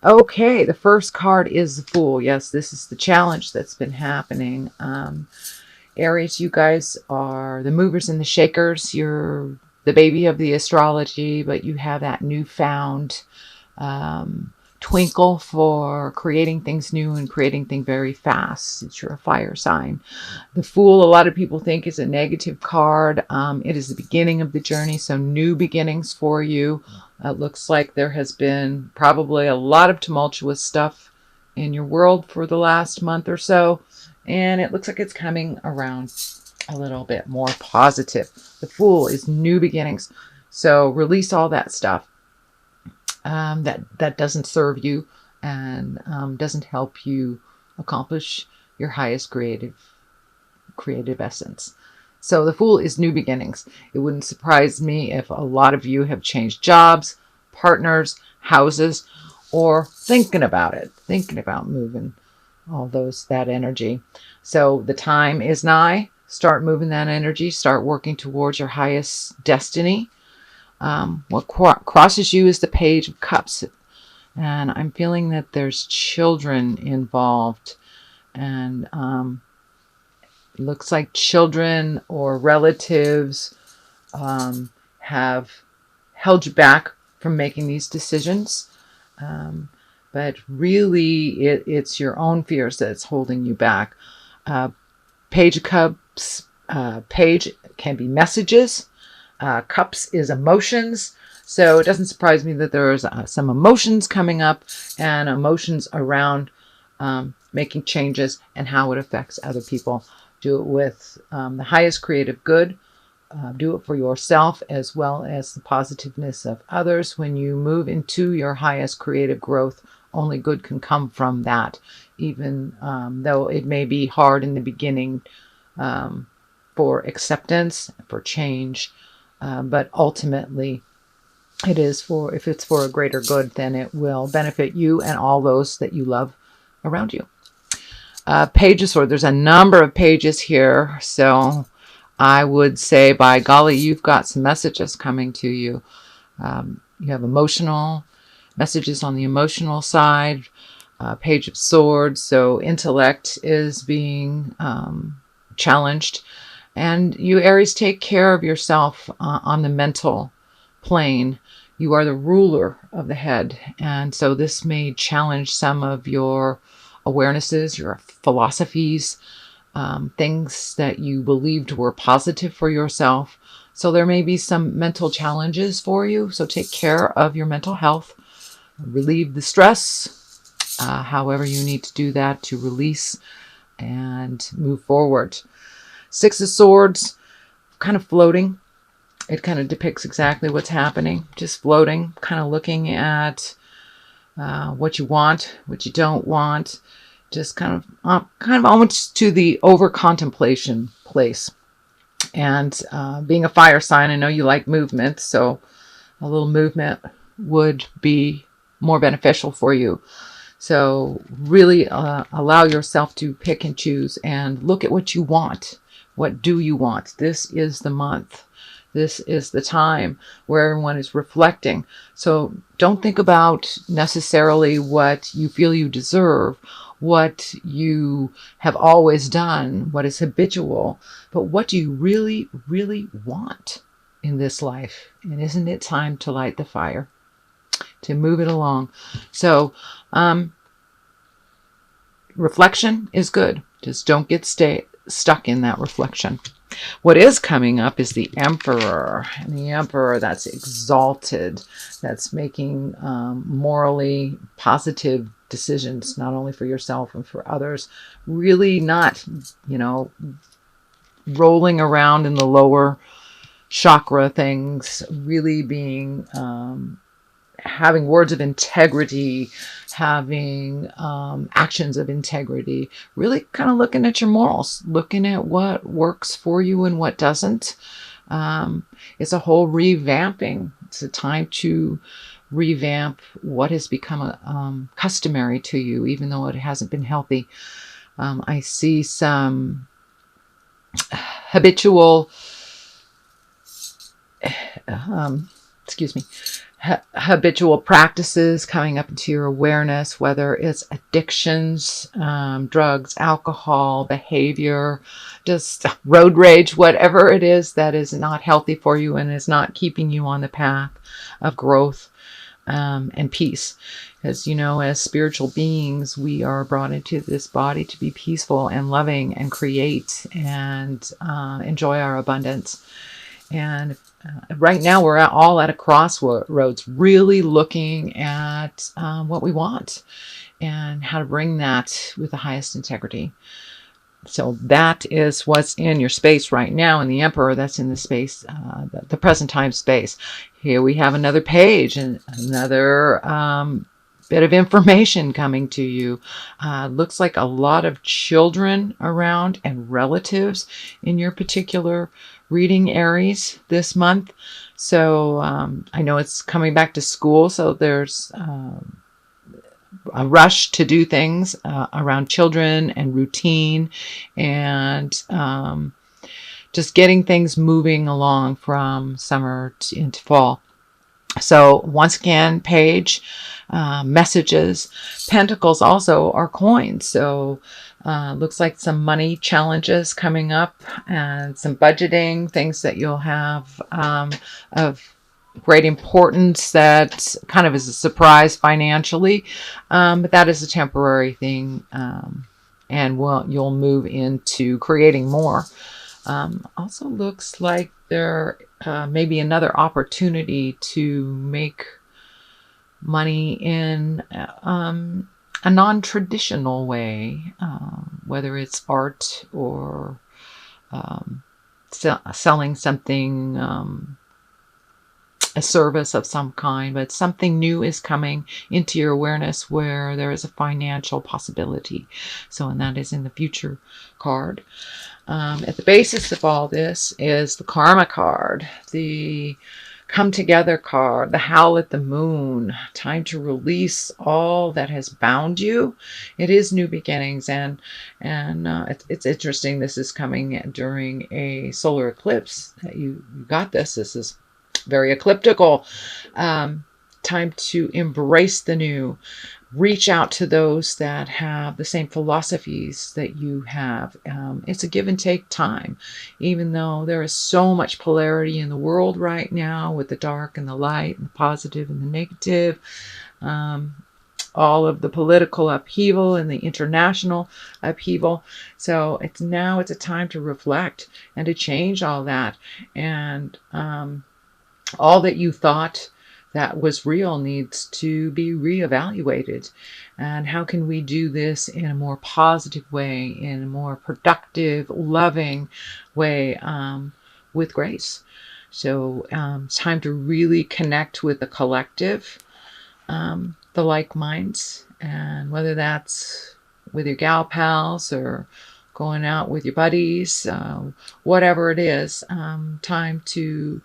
Okay, the first card is the Fool. Yes, this is the challenge that's been happening. Aries, you guys are the movers and the shakers. You're the baby of the astrology, but you have that newfound um, twinkle for creating things new and creating things very fast. It's your fire sign. The Fool, a lot of people think, is a negative card. It is the beginning of the journey, so new beginnings for you. It looks like there has been probably a lot of tumultuous stuff in your world for the last month or so, and it looks like it's coming around a little bit more positive. The Fool is new beginnings, so release all that stuff that doesn't serve you and doesn't help you accomplish your highest creative essence. So the Fool is new beginnings. It wouldn't surprise me if a lot of you have changed jobs, partners, houses, or thinking about it, thinking about moving that energy. So the time is nigh. Start moving that energy. Start working towards your highest destiny. What crosses you is the Page of Cups. And I'm feeling that there's children involved. And looks like children or relatives have held you back from making these decisions. But really, it's your own fears that's holding you back. Page of Cups, page can be messages. Cups is emotions. So it doesn't surprise me that there's some emotions coming up and emotions around making changes and how it affects other people. Do it with the highest creative good. Do it for yourself as well as the positiveness of others. When you move into your highest creative growth, only good can come from that, even though it may be hard in the beginning for acceptance, for change. But ultimately, if it's for a greater good, then it will benefit you and all those that you love around you. Page of Swords. There's a number of pages here, so I would say, by golly, you've got some messages coming to you. You have emotional messages on the emotional side. Page of Swords, so intellect is being challenged. And you, Aries, take care of yourself on the mental plane. You are the ruler of the head. And so this may challenge some of your awarenesses, your philosophies, things that you believed were positive for yourself. So there may be some mental challenges for you. So take care of your mental health. Relieve the stress, however you need to do that to release and move forward. Six of Swords, kind of floating. It kind of depicts exactly what's happening. Just floating, kind of looking at what you want, what you don't want. Just kind of almost to the over contemplation place. And being a fire sign, I know you like movement, so a little movement would be more beneficial for you. So really allow yourself to pick and choose and look at what you want. What do you want? This is the month. This is the time where everyone is reflecting. So don't think about necessarily what you feel you deserve, what you have always done, what is habitual, but what do you really, really want in this life? And isn't it time to light the fire, to move it along? So reflection is good. Just don't get stuck in that reflection. What is coming up is the Emperor. And the Emperor, that's exalted, that's making morally positive decisions, not only for yourself and for others. Really not, rolling around in the lower chakra things, really being having words of integrity, having actions of integrity, really kind of looking at your morals, looking at what works for you and what doesn't. It's a whole revamping. It's a time to revamp what has become customary to you, even though it hasn't been healthy. I see some habitual habitual practices coming up into your awareness, whether it's addictions, drugs, alcohol, behavior, just road rage, whatever it is that is not healthy for you and is not keeping you on the path of growth and peace. Because, as spiritual beings, we are brought into this body to be peaceful and loving and create and enjoy our abundance. And right now we're all at a crossroads, really looking at what we want and how to bring that with the highest integrity. So that is what's in your space right now. And the Emperor, that's in the space, the present time space. Here we have another page and another bit of information coming to you. Looks like a lot of children around and relatives in your particular reading, Aries, this month. So I know it's coming back to school, so there's a rush to do things around children and routine and just getting things moving along from summer into fall. So once again, page, messages, pentacles also are coins. So looks like some money challenges coming up and some budgeting, things that you'll have of great importance that kind of is a surprise financially. But that is a temporary thing. And you'll move into creating more. Also looks like there may be another opportunity to make money in a non-traditional way, whether it's art or selling something, a service of some kind, but something new is coming into your awareness where there is a financial possibility. So, and that is in the future card. At the basis of all this is the Karma card, the Come Together card, the Howl at the Moon, time to release all that has bound you. It is new beginnings, and it's interesting. This is coming during a solar eclipse. You got this. This is very ecliptical. Time to embrace the new. Reach out to those that have the same philosophies that you have. It's a give and take time, even though there is so much polarity in the world right now with the dark and the light and the positive and the negative. All of the political upheaval and the international upheaval. So it's a time to reflect and to change all that. And all that you thought that was real needs to be reevaluated. And how can we do this in a more positive way, in a more productive, loving way, with grace? So it's time to really connect with the collective, the like minds, and whether that's with your gal pals or going out with your buddies, whatever it is, time to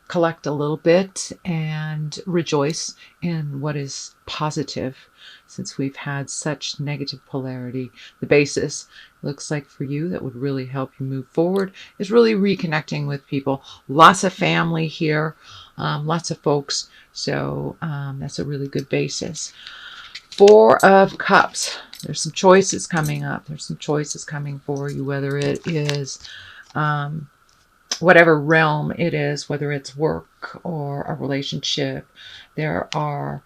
collect a little bit and rejoice in what is positive, since we've had such negative polarity. The basis looks like for you that would really help you move forward is really reconnecting with people. Lots of family here, lots of folks. So that's a really good basis. Four of Cups. There's some choices coming up. There's some choices coming for you, whether it is whatever realm it is, whether it's work or a relationship. There are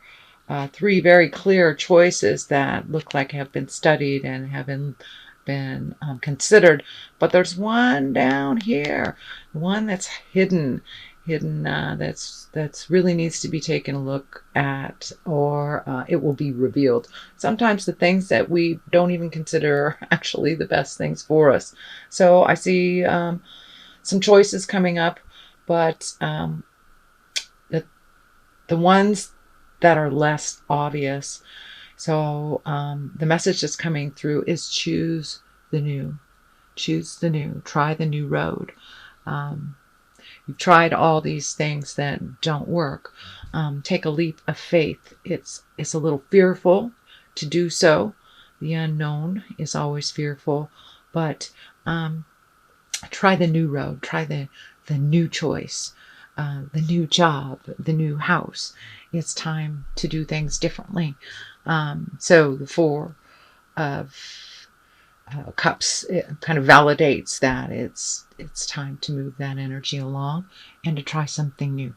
three very clear choices that look like have been studied and have been considered, but there's one down here, one that's hidden, that's really needs to be taken a look at, or it will be revealed. Sometimes the things that we don't even consider are actually the best things for us. So I see some choices coming up, but the ones that are less obvious. So the message that's coming through is choose the new. Choose the new. Try the new road. You've tried all these things that don't work. Take a leap of faith. It's a little fearful to do so. The unknown is always fearful, but try the new road. Try the new choice. the new job, the new house. It's time to do things differently. So the Four of Cups, it kind of validates that it's time to move that energy along and to try something new.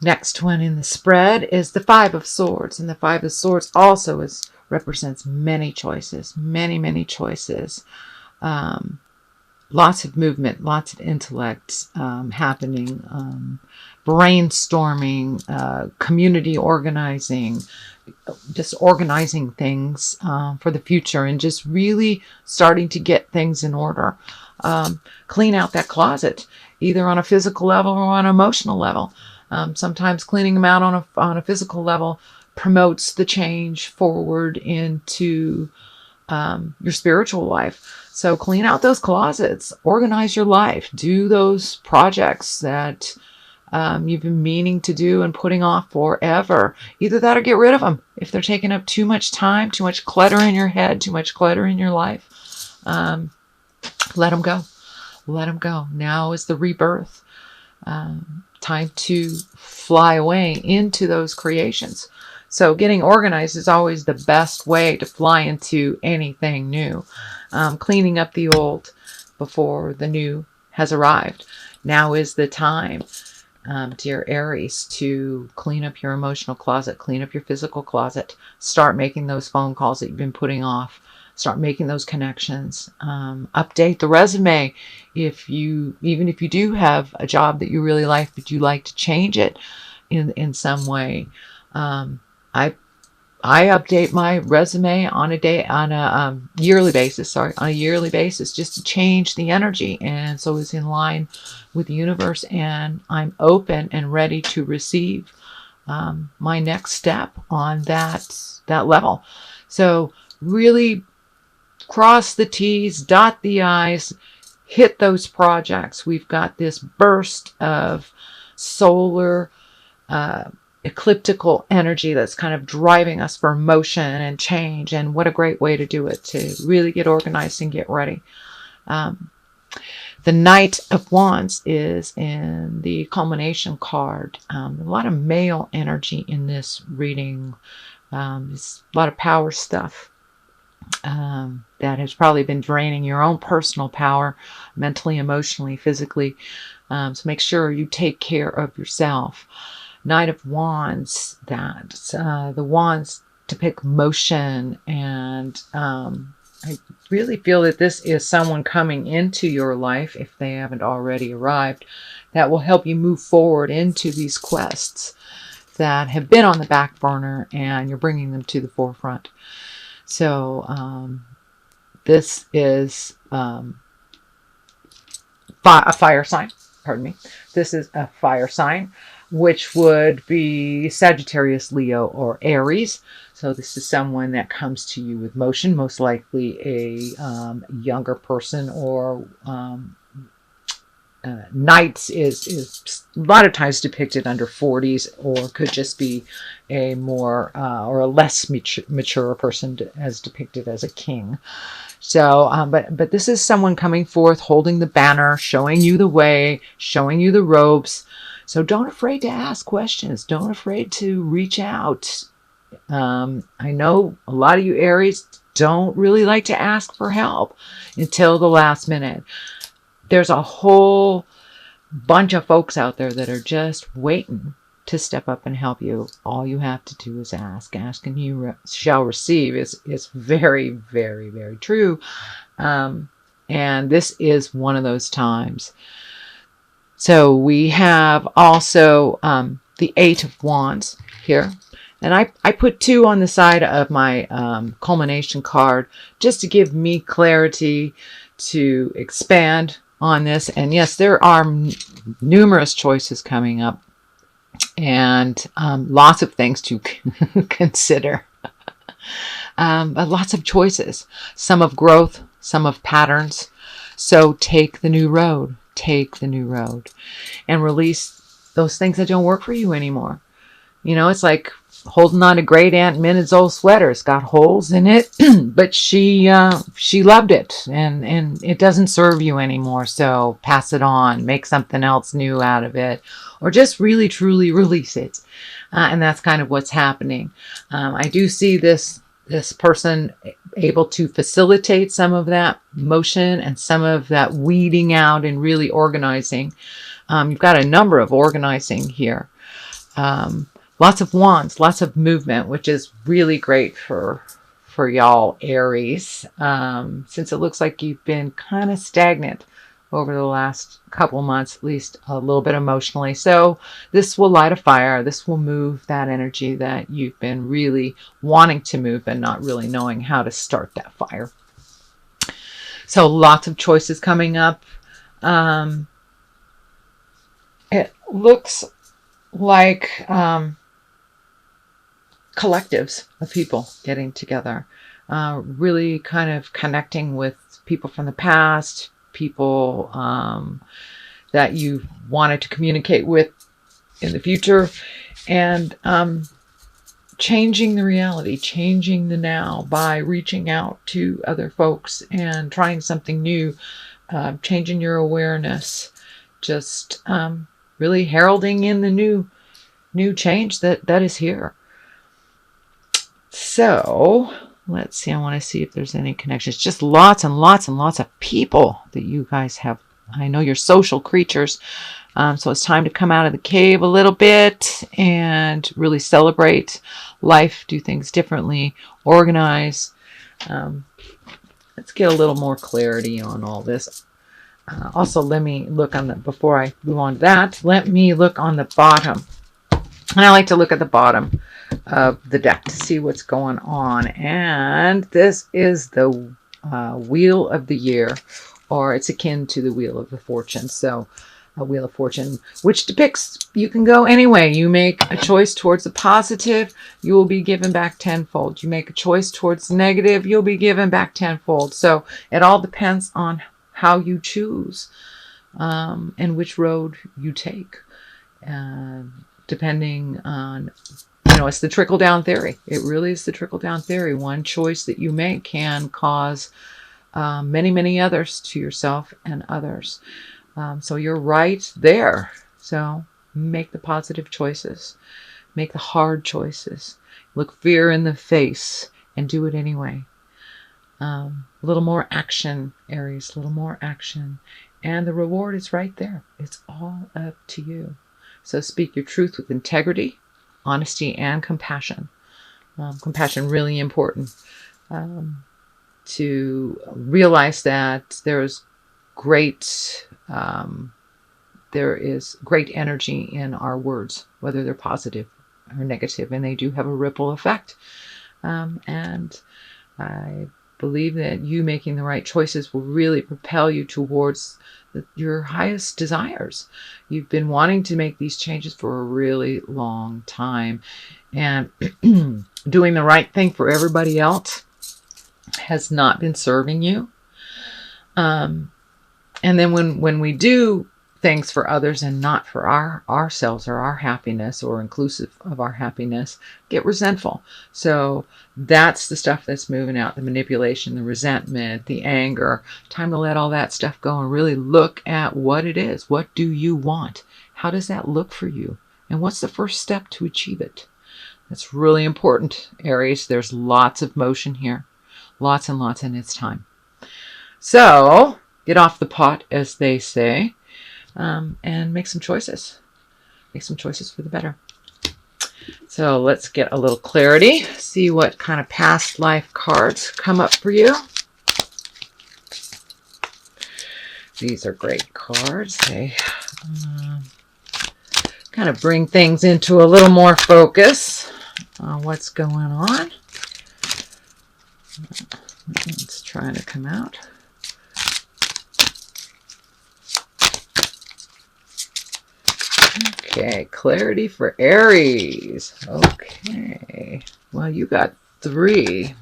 Next one in the spread is the Five of Swords, and the Five of Swords also represents many choices, many choices. Lots of movement, lots of intellect happening, brainstorming, community organizing, just organizing things for the future, and just really starting to get things in order. Clean out that closet, either on a physical level or on an emotional level. Sometimes cleaning them out on a physical level promotes the change forward into your spiritual life. So clean out those closets, organize your life, do those projects that you've been meaning to do and putting off forever. Either that or get rid of them. If they're taking up too much time, too much clutter in your head, too much clutter in your life, let them go. Let them go. Now is the rebirth. Time to fly away into those creations. So getting organized is always the best way to fly into anything new. Cleaning up the old before the new has arrived. Now is the time, dear Aries, to clean up your emotional closet, clean up your physical closet, start making those phone calls that you've been putting off. Start making those connections. Update the resume. Even if you do have a job that you really like, but you like to change it in some way. I update my resume on a yearly basis. On a yearly basis, just to change the energy, and so it's in line with the universe. And I'm open and ready to receive my next step on that level. So really cross the T's, dot the I's, hit those projects. We've got this burst of solar ecliptical energy that's kind of driving us for motion and change. And what a great way to do it, to really get organized and get ready. The Knight of Wands is in the culmination card. A lot of male energy in this reading. It's a lot of power stuff. That has probably been draining your own personal power, mentally, emotionally, physically. So make sure you take care of yourself. Knight of Wands, the wands depict motion, and I really feel that this is someone coming into your life, if they haven't already arrived, that will help you move forward into these quests that have been on the back burner, and you're bringing them to the forefront. So this is a fire sign. Pardon me. This is a fire sign, which would be Sagittarius, Leo, or Aries. So this is someone that comes to you with motion, most likely a younger person, or Knights is a lot of times depicted under 40s, or could just be a more or a less mature person as depicted as a king. So, but this is someone coming forth, holding the banner, showing you the way, showing you the ropes. So don't afraid to ask questions. Don't afraid to reach out. I know a lot of you Aries don't really like to ask for help until the last minute. There's a whole bunch of folks out there that are just waiting to step up and help you. All you have to do is ask. Ask and you shall receive is very, very, very true. And this is one of those times. So we have also the Eight of Wands here. And I put 2 on the side of my culmination card just to give me clarity to expand on this. And yes, there are numerous choices coming up, and lots of things to consider. But lots of choices, some of growth, some of patterns. So take the new road. Take the new road and release those things that don't work for you anymore. You know, it's like holding on to Great Aunt Minna's old sweater. It's got holes in it, but she loved it, and it doesn't serve you anymore. So pass it on, make something else new out of it, or just really truly release it. And that's kind of what's happening. I do see this person able to facilitate some of that motion and some of that weeding out and really organizing. You've got a number of organizing here. Lots of wands, lots of movement, which is really great for y'all Aries, since it looks like you've been kind of stagnant over the last couple months, at least a little bit emotionally. So this will light a fire. This will move that energy that you've been really wanting to move and not really knowing how to start that fire. So lots of choices coming up. It looks like collectives of people getting together, really kind of connecting with people from the past, people that you wanted to communicate with in the future, and changing the reality, changing the now by reaching out to other folks and trying something new, changing your awareness, just really heralding in the new change that is here. So let's see. I want to see if there's any connections. Just lots and lots and lots of people that you guys have. I know you're social creatures. So it's time to come out of the cave a little bit and really celebrate life, do things differently, organize. Let's get a little more clarity on all this. Also, let me look on before I move on to that, let me look on the bottom. And I like to look at the bottom of the deck to see what's going on. And this is the Wheel of the Year, or it's akin to the Wheel of the Fortune. So a Wheel of Fortune, which depicts you can go any way. You make a choice towards the positive, you will be given back tenfold. You make a choice towards the negative, you'll be given back tenfold. So it all depends on how you choose and which road you take. Depending on, it's the trickle-down theory. It really is the trickle-down theory. One choice that you make can cause many, many others to yourself and others. So you're right there. So make the positive choices. Make the hard choices. Look fear in the face and do it anyway. A little more action, Aries, a little more action. And the reward is right there. It's all up to you. So speak your truth with integrity, honesty, and compassion. Compassion, really important. To realize that there is great energy in our words, whether they're positive or negative, and they do have a ripple effect. And I believe that you making the right choices will really propel you towards your highest desires. You've been wanting to make these changes for a really long time, and doing the right thing for everybody else has not been serving you. And then when we do things for others and not for ourselves or our happiness or inclusive of our happiness, get resentful. So that's the stuff that's moving out, the manipulation, the resentment, the anger. Time to let all that stuff go and really look at what it is. What do you want? How does that look for you? And what's the first step to achieve it? That's really important, Aries. There's lots of motion here. Lots and lots, and it's time. So get off the pot, as they say. And make some choices. Make some choices for the better. So let's get a little clarity. See what kind of past life cards come up for you. These are great cards. They kind of bring things into a little more focus on what's going on. It's trying to come out. Okay, clarity for Aries. Okay. Well, you got 3.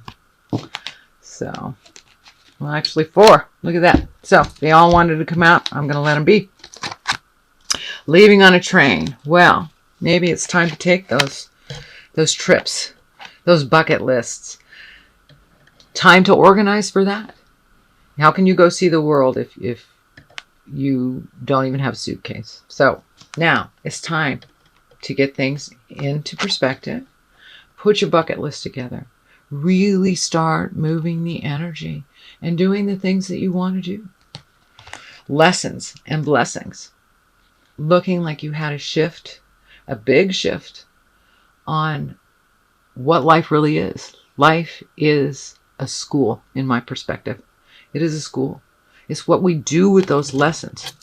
So, well, actually 4. Look at that. So, they all wanted to come out. I'm going to let them be. Leaving on a train. Well, maybe it's time to take those those trips, those bucket lists. Time to organize for that. How can you go see the world if you don't even have a suitcase? So now it's time to get things into perspective. Put your bucket list together. Really start moving the energy and doing the things that you want to do. Lessons and blessings. Looking like you had a shift, a big shift on what life really is. Life is a school, in my perspective. It is a school. It's what we do with those lessons.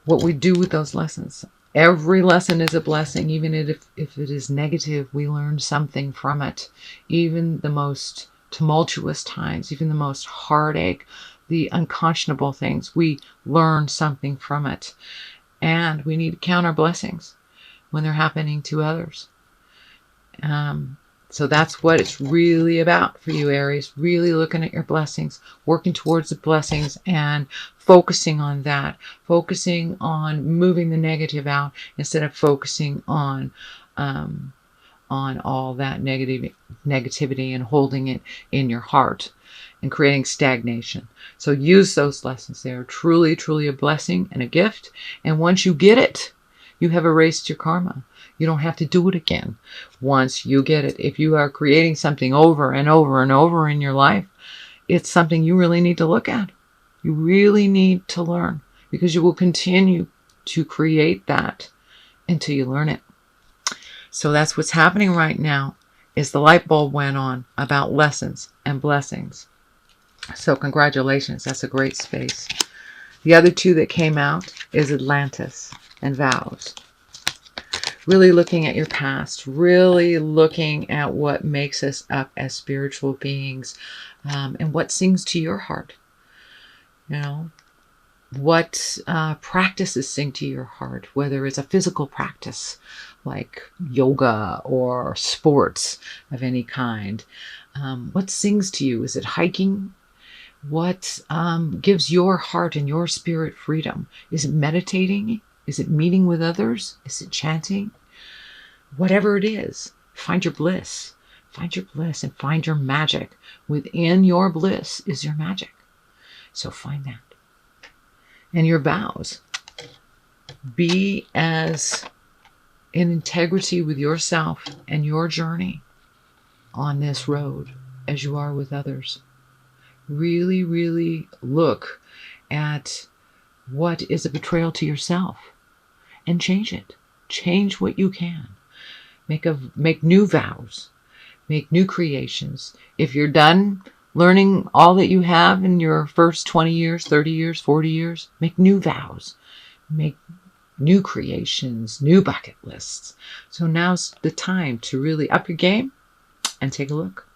What we do with those lessons. Every lesson is a blessing. Even if it is negative, we learn something from it. Even the most tumultuous times, even the most heartache, the unconscionable things, we learn something from it. And we need to count our blessings when they're happening to others. So that's what it's really about for you, Aries. Really looking at your blessings, working towards the blessings and focusing on that. Focusing on moving the negative out instead of focusing on all that negativity and holding it in your heart and creating stagnation. So use those lessons. They are truly, truly a blessing and a gift. And once you get it, you have erased your karma. You don't have to do it again once you get it. If you are creating something over and over and over in your life, it's something you really need to look at. You really need to learn, because you will continue to create that until you learn it. So that's what's happening right now, is the light bulb went on about lessons and blessings. So congratulations. That's a great space. The other two that came out is Atlantis and Vows. Really looking at your past, really looking at what makes us up as spiritual beings, and what sings to your heart. You know, what practices sing to your heart, whether it's a physical practice like yoga or sports of any kind. What sings to you? Is it hiking? What gives your heart and your spirit freedom? Is it meditating? Is it meeting with others? Is it chanting? Whatever it is, find your bliss. Find your bliss and find your magic. Within your bliss is your magic. So find that. And your vows. Be as in integrity with yourself and your journey on this road as you are with others. Really, really look at what is a betrayal to yourself and change it. Change what you can. Make new vows. Make new creations. If you're done learning all that you have in your first 20 years, 30 years, 40 years, make new vows. Make new creations, new bucket lists. So now's the time to really up your game and take a look.